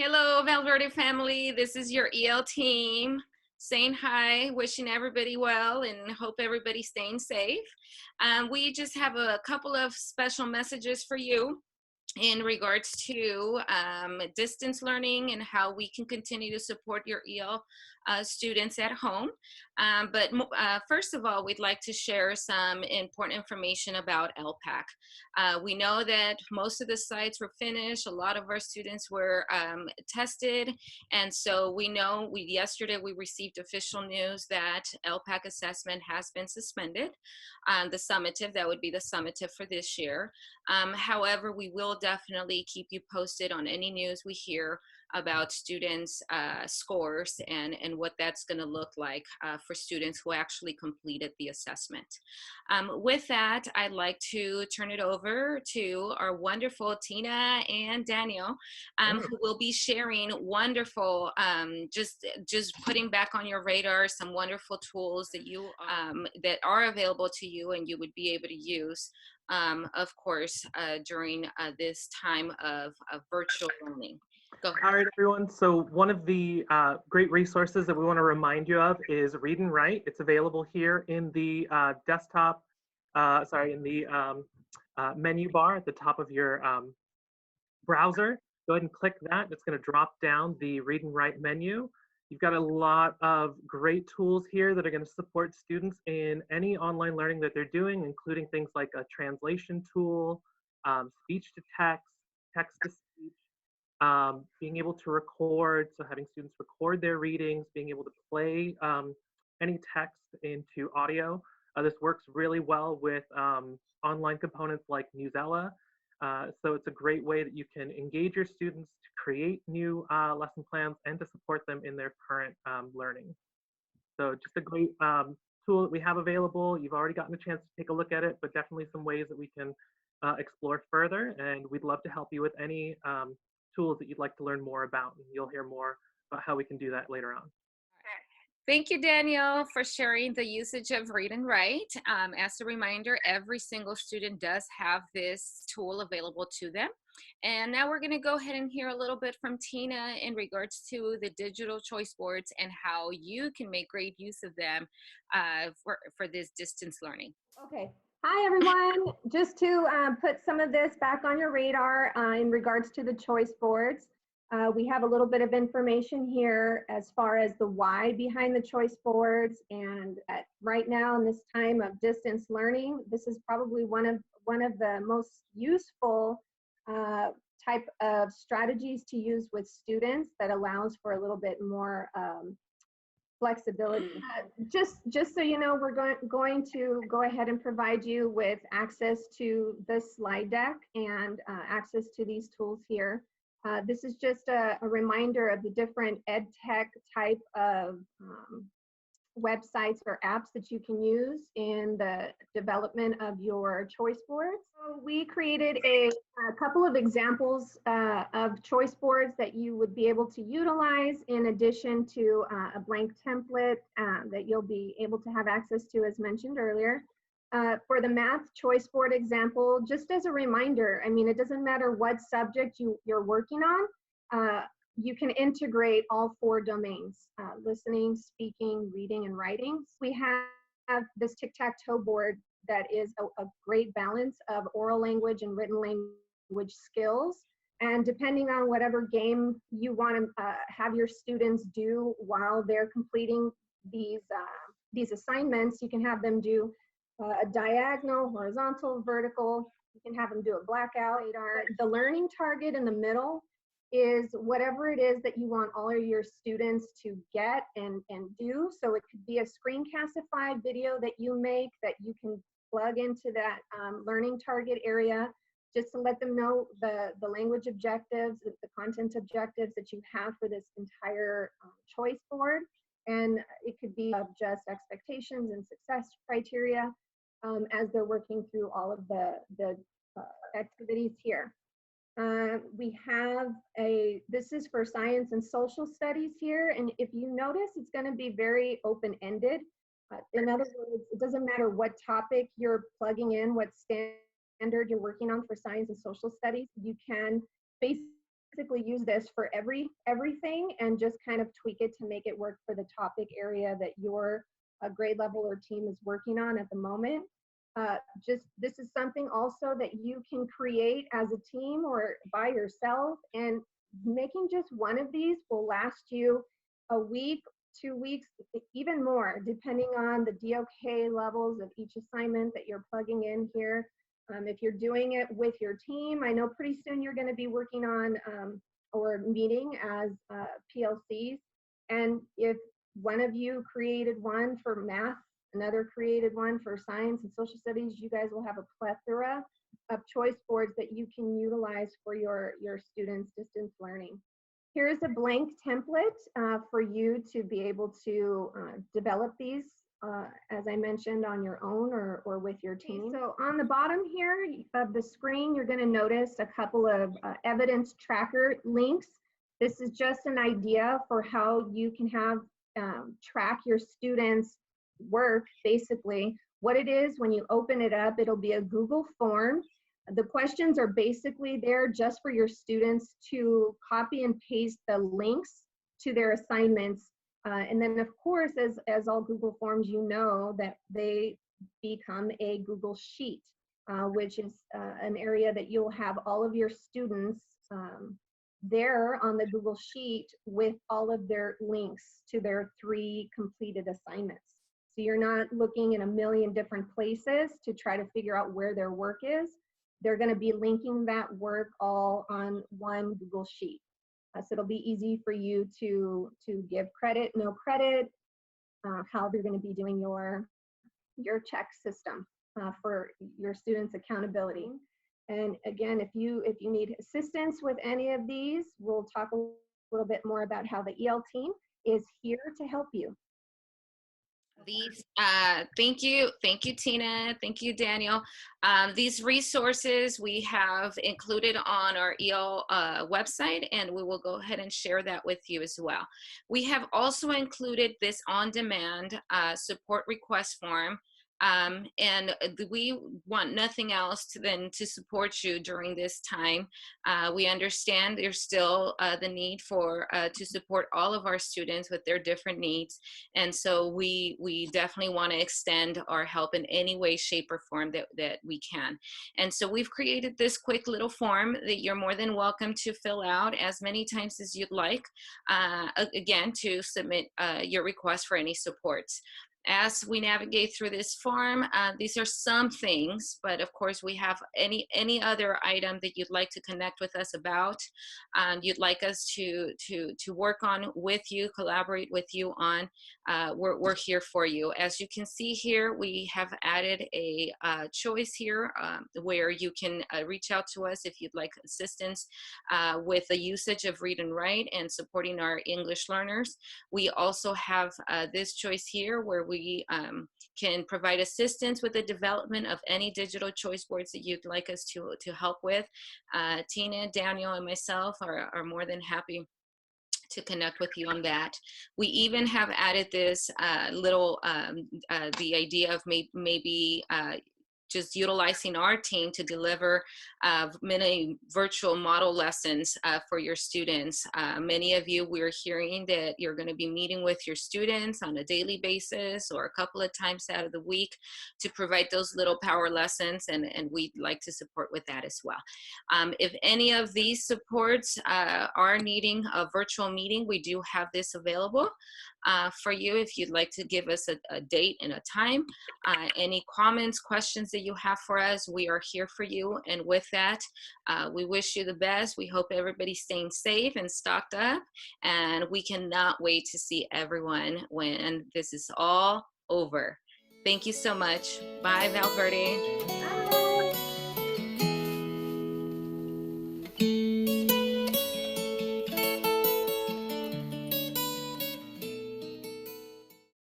Hello, Valverde family. This is your EL team saying hi, wishing everybody well, and hope everybody's staying safe. We just have a couple of special messages for you in regards to distance learning and how we can continue to support your EL students at home. But first of all, we'd like to share some important information about LPAC. We know that most of the sites were finished. A lot of our students were tested. And so we know yesterday we received official news that LPAC assessment has been suspended. The summative, that would be the summative for this year. However, we will definitely keep you posted on any news we hear about students' scores and what that's going to look like for students who actually completed the assessment. With that, I'd like to turn it over to our wonderful Tina and Daniel, who will be sharing wonderful, just putting back on your radar some wonderful tools that you that are available to you and you would be able to use, of course, during this time of virtual learning. Go ahead. All right, everyone. So one of the great resources that we want to remind you of is Read and Write. It's available here in the desktop, in the menu bar at the top of your browser. Go ahead and click that. It's going to drop down the Read and Write menu. You've got a lot of great tools here that are going to support students in any online learning that they're doing, including things like a translation tool, speech to text, text to speech, being able to record, so having students record their readings, being able to play any text into audio. This works really well with online components like Musella. So it's a great way that you can engage your students to create new lesson plans and to support them in their current learning. So just a great tool that we have available. You've already gotten a chance to take a look at it, but definitely some ways that we can explore further. And we'd love to help you with any tools that you'd like to learn more about. And you'll hear more about how we can do that later on. Thank you, Daniel, for sharing the usage of Read and Write. As a reminder, every single student does have this tool available to them. And now we're going to go ahead and hear a little bit from Tina in regards to the digital choice boards and how you can make great use of them for this distance learning. Okay. Hi, everyone. Just to put some of this back on your radar in regards to the choice boards. We have a little bit of information here as far as the why behind the choice boards, and right now in this time of distance learning, this is probably one of the most useful type of strategies to use with students that allows for a little bit more flexibility. Just so you know, we're going to go ahead and provide you with access to this slide deck and access to these tools here. This is just a reminder of the different ed tech type of websites or apps that you can use in the development of your choice boards. So we created a couple of examples of choice boards that you would be able to utilize in addition to a blank template that you'll be able to have access to, as mentioned earlier. For the math choice board example, just as a reminder, I mean, it doesn't matter what subject you're working on, you can integrate all 4 domains, listening, speaking, reading, and writing. We have this tic-tac-toe board that is a great balance of oral language and written language skills. And depending on whatever game you want to have your students do while they're completing these assignments, you can have them do a diagonal, horizontal, vertical. You can have them do a blackout. The learning target in the middle is whatever it is that you want all of your students to get and do. So it could be a screencastify video that you make that you can plug into that learning target area, just to let them know the language objectives, the content objectives that you have for this entire choice board. And it could be of just expectations and success criteria as they're working through all of the activities here. We have this is for science and social studies here. And if you notice, it's going to be very open-ended. In other words, it doesn't matter what topic you're plugging in, what standard you're working on for science and social studies, you can basically use this for everything and just kind of tweak it to make it work for the topic area that your grade level or team is working on at the moment. Just this is something also that you can create as a team or by yourself, and making just one of these will last you a week, 2 weeks, even more, depending on the DOK levels of each assignment that you're plugging in here. If you're doing it with your team, I know pretty soon you're going to be working on or meeting as PLCs. And if one of you created one for math, another created one for science and social studies, you guys will have a plethora of choice boards that you can utilize for your students' distance learning. Here's a blank template for you to be able to develop these, as I mentioned, on your own or with your team. So on the bottom here of the screen, you're going to notice a couple of evidence tracker links. This is just an idea for how you can have track your students' work. Basically, what it is, when you open it up, it'll be a Google form. The questions are basically there just for your students to copy and paste the links to their assignments. And then, of course, as all Google Forms, you know that they become a Google Sheet, which is an area that you'll have all of your students there on the Google Sheet with all of their links to their 3 completed assignments. So you're not looking in a million different places to try to figure out where their work is. They're going to be linking that work all on one Google Sheet. So it'll be easy for you to give credit, no credit, how they're going to be doing your check system for your students' accountability. And again, if you need assistance with any of these, we'll talk a little bit more about how the EL team is here to help you. These, thank you, Tina. Thank you, Daniel. These resources we have included on our EL website, and we will go ahead and share that with you as well. We have also included this on-demand support request form. And we want nothing else than to support you during this time. We understand there's still the need for to support all of our students with their different needs, and so we definitely want to extend our help in any way, shape, or form that we can. And so we've created this quick little form that you're more than welcome to fill out as many times as you'd like, again, to submit your request for any supports. As we navigate through this form, these are some things, but of course we have any other item that you'd like to connect with us about, you'd like us to work on with you, collaborate with you on, we're here for you. As you can see here, we have added a choice here where you can reach out to us if you'd like assistance with the usage of Read and Write and supporting our English learners. We also have this choice here where we can provide assistance with the development of any digital choice boards that you'd like us to help with. Tina, Daniel, and myself are more than happy to connect with you on that. We even have added this little, the idea of maybe just utilizing our team to deliver many virtual model lessons for your students. Many of you, we're hearing that you're going to be meeting with your students on a daily basis or a couple of times out of the week to provide those little power lessons, and we'd like to support with that as well. If any of these supports are needing a virtual meeting, we do have this available for you if you'd like to give us a date and a time. Any comments, questions that you have for us, we are here for you. And with that, we wish you the best. We hope everybody's staying safe and stocked up, and we cannot wait to see everyone when this is all over. Thank you so much. Bye, Valverde.